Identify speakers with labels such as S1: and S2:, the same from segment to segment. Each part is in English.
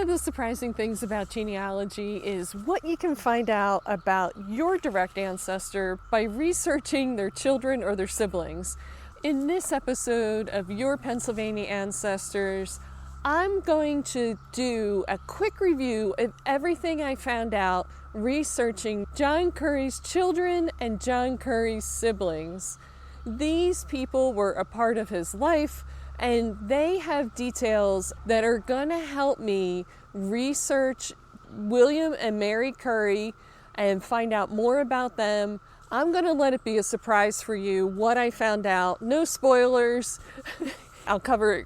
S1: of the surprising things about genealogy is what you can find out about your direct ancestor by researching their children or their siblings. In this episode of Your Pennsylvania Ancestors, I'm going to do a quick review of everything I found out researching John Curry's children and John Curry's siblings. These people were a part of his life, and they have details that are going to help me research William and Mary Curry and find out more about them. I'm going to let it be a surprise for you what I found out. No spoilers. I'll cover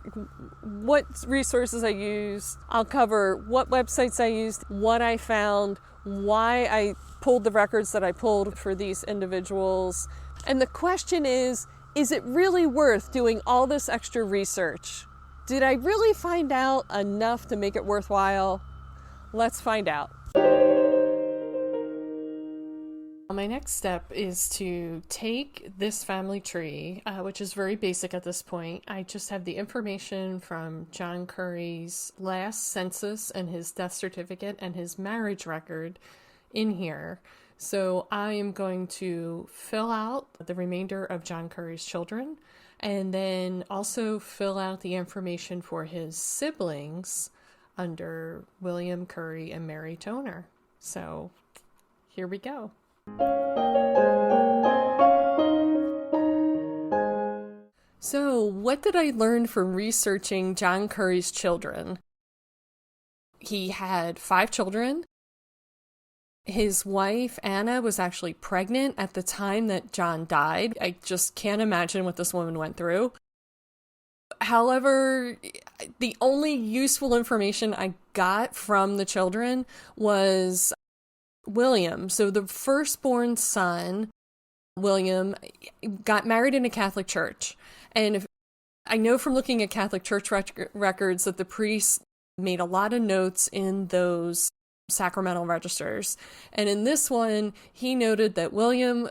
S1: what resources I used. I'll cover what websites I used, what I found, why I pulled the records that I pulled for these individuals. And the question is it really worth doing all this extra research? Did I really find out enough to make it worthwhile? Let's find out. My next step is to take this family tree, which is very basic at this point. I just have the information from John Curry's last census and his death certificate and his marriage record in here. So I am going to fill out the remainder of John Curry's children and then also fill out the information for his siblings under William Curry and Mary Toner. So here we go. So what did I learn from researching John Curry's children? He had 5 children. His wife, Anna, was actually pregnant at the time that John died. I just can't imagine what this woman went through. However, the only useful information I got from the children was William. So the firstborn son, William, got married in a Catholic church. And I know from looking at Catholic church records that the priest made a lot of notes in those sacramental registers. And in this one, he noted that William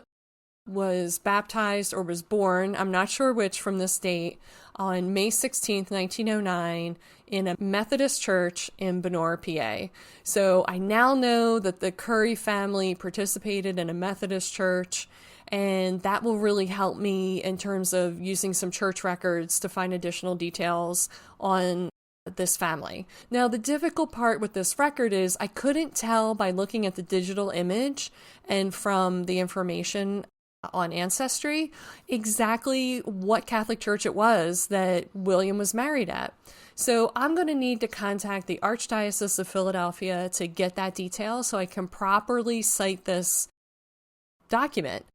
S1: was baptized or was born, I'm not sure which from this date, on May 16th, 1909 in a Methodist church in Bonnora, PA. So I now know that the Curry family participated in a Methodist church, and that will really help me in terms of using some church records to find additional details on this family. Now, the difficult part with this record is I couldn't tell by looking at the digital image and from the information on Ancestry exactly what Catholic church it was that William was married at. So I'm going to need to contact the Archdiocese of Philadelphia to get that detail so I can properly cite this document.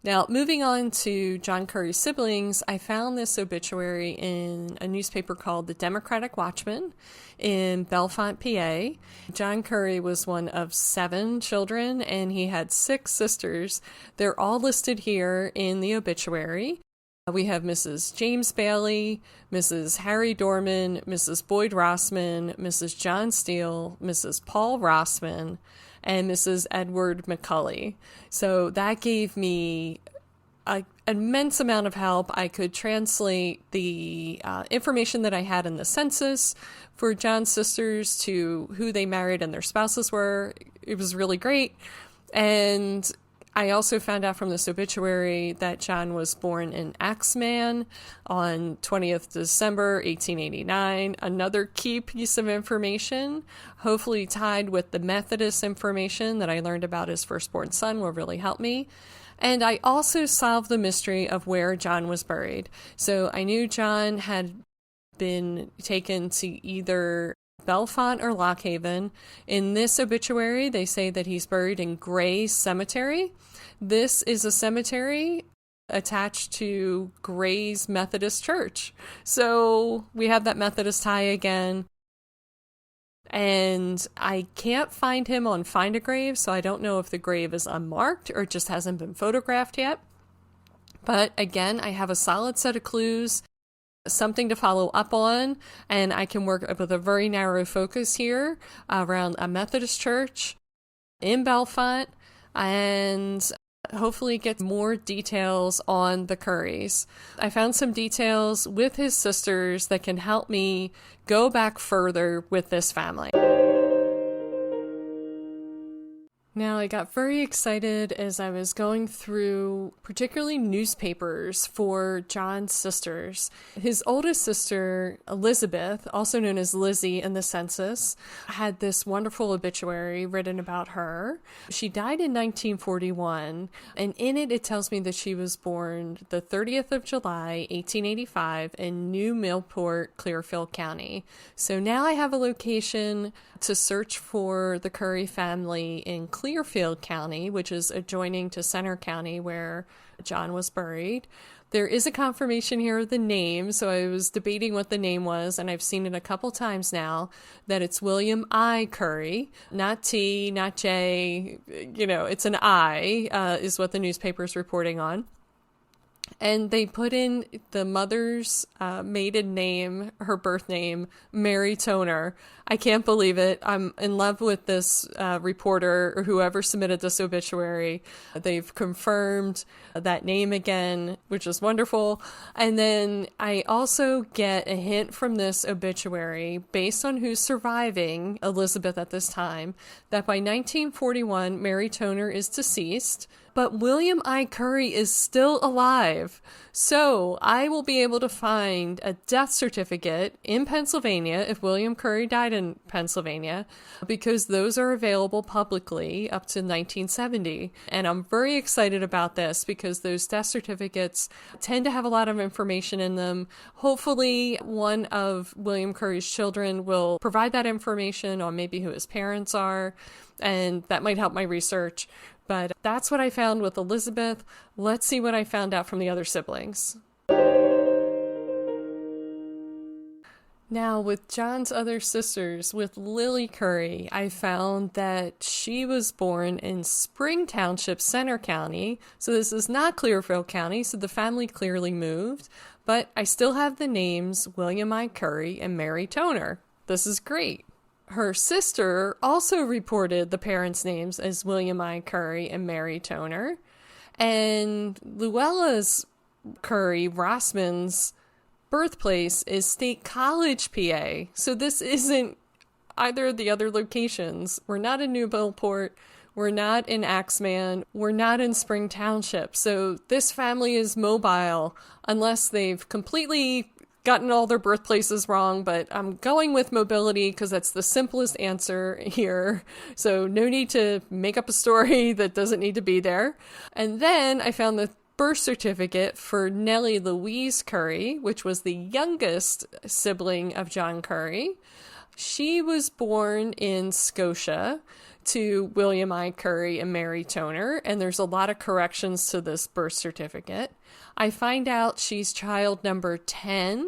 S1: Now, moving on to John Curry's siblings, I found this obituary in a newspaper called The Democratic Watchman in Bellefonte, PA. John Curry was one of 7 children, and he had 6 sisters. They're all listed here in the obituary. We have Mrs. James Bailey, Mrs. Harry Dorman, Mrs. Boyd Rossman, Mrs. John Steele, Mrs. Paul Rossman, and Mrs. Edward McCulley. So that gave me an immense amount of help. I could translate the information that I had in the census for John's sisters to who they married and their spouses were. It was really great. And I also found out from this obituary that John was born in Axeman on 20th December 1889. Another key piece of information, hopefully tied with the Methodist information that I learned about his firstborn son, will really help me. And I also solved the mystery of where John was buried. So I knew John had been taken to either Bellefonte or Lock Haven. In this obituary, they say that he's buried in Gray's Cemetery. This is a cemetery attached to Gray's Methodist Church. So we have that Methodist tie again. And I can't find him on Find a Grave, so I don't know if the grave is unmarked or just hasn't been photographed yet. But again, I have a solid set of clues, something to follow up on, and I can work with a very narrow focus here around a Methodist church in Bellefonte and hopefully get more details on the Currys. I found some details with his sisters that can help me go back further with this family. Now, I got very excited as I was going through particularly newspapers for John's sisters. His oldest sister, Elizabeth, also known as Lizzie in the census, had this wonderful obituary written about her. She died in 1941, and in it tells me that she was born the 30th of July, 1885 in New Millport, Clearfield County. So now I have a location to search for the Curry family in Clearfield County, which is adjoining to Center County where John was buried. There is a confirmation here of the name, so I was debating what the name was, and I've seen it a couple times now, that it's William I. Curry, not T, not J, it's an I, is what the newspaper's reporting on. And they put in the mother's maiden name, her birth name, Mary Toner. I can't believe it. I'm in love with this reporter or whoever submitted this obituary. They've confirmed that name again, which is wonderful. And then I also get a hint from this obituary, based on who's surviving Elizabeth at this time, that by 1941, Mary Toner is deceased, but William I. Curry is still alive. So I will be able to find a death certificate in Pennsylvania if William Curry died in Pennsylvania, because those are available publicly up to 1970. And I'm very excited about this because those death certificates tend to have a lot of information in them. Hopefully one of William Curry's children will provide that information on maybe who his parents are, and that might help my research. But that's what I found with Elizabeth. Let's see what I found out from the other siblings. Now, with John's other sisters, with Lily Curry, I found that she was born in Spring Township, Center County. So this is not Clearfield County, so the family clearly moved. But I still have the names William I. Curry and Mary Toner. This is great. Her sister also reported the parents' names as William I. Curry and Mary Toner. And Luella's Curry, Rossman's birthplace is State College, PA. So this isn't either of the other locations. We're not in New Millport. We're not in Axeman. We're not in Spring Township. So this family is mobile unless they've completely gotten all their birthplaces wrong, but I'm going with mobility because that's the simplest answer here. So no need to make up a story that doesn't need to be there. And then I found the birth certificate for Nellie Louise Curry, which was the youngest sibling of John Curry. She was born in Scotia to William I. Curry and Mary Toner, and there's a lot of corrections to this birth certificate. I find out she's child number 10,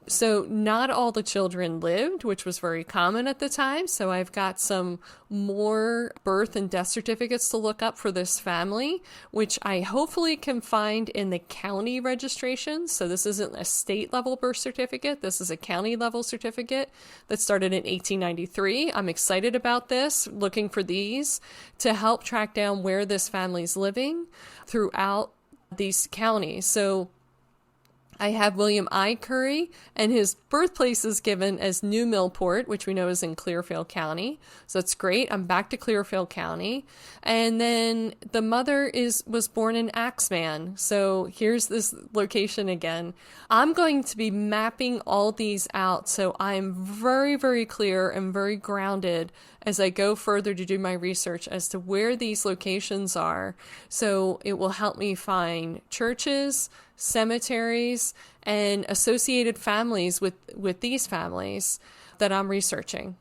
S1: so not all the children lived, which was very common at the time, so I've got some more birth and death certificates to look up for this family, which I hopefully can find in the county registration. So this isn't a state-level birth certificate, this is a county-level certificate that started in 1893. I'm excited about this, looking for these to help track down where this family's living throughout these counties. So I have William I. Curry, and his birthplace is given as New Millport, which we know is in Clearfield County. So that's great. I'm back to Clearfield County. And then the mother was born in Axeman. So here's this location again. I'm going to be mapping all these out, so I'm very, very clear and very grounded as I go further to do my research as to where these locations are. So it will help me find churches, cemeteries, and associated families with these families that I'm researching.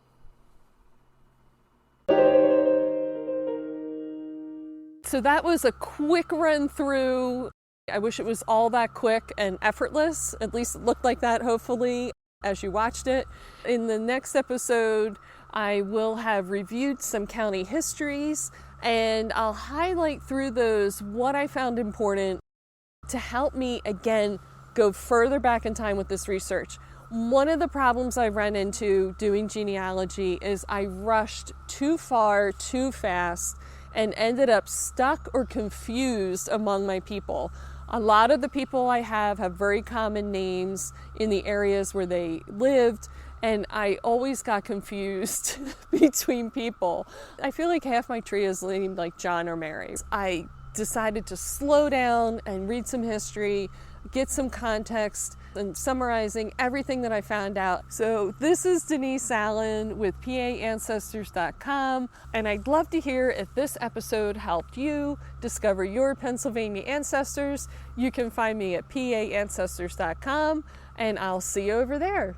S1: So that was a quick run through. I wish it was all that quick and effortless. At least it looked like that, hopefully, as you watched it. In the next episode, I will have reviewed some county histories, and I'll highlight through those what I found important to help me, again, go further back in time with this research. One of the problems I ran into doing genealogy is I rushed too far, too fast, and ended up stuck or confused among my people. A lot of the people I have very common names in the areas where they lived, and I always got confused between people. I feel like half my tree is named like John or Mary. I decided to slow down and read some history, get some context, and summarizing everything that I found out. So this is Denise Allen with PAAncestors.com, and I'd love to hear if this episode helped you discover your Pennsylvania ancestors. You can find me at PAAncestors.com, and I'll see you over there.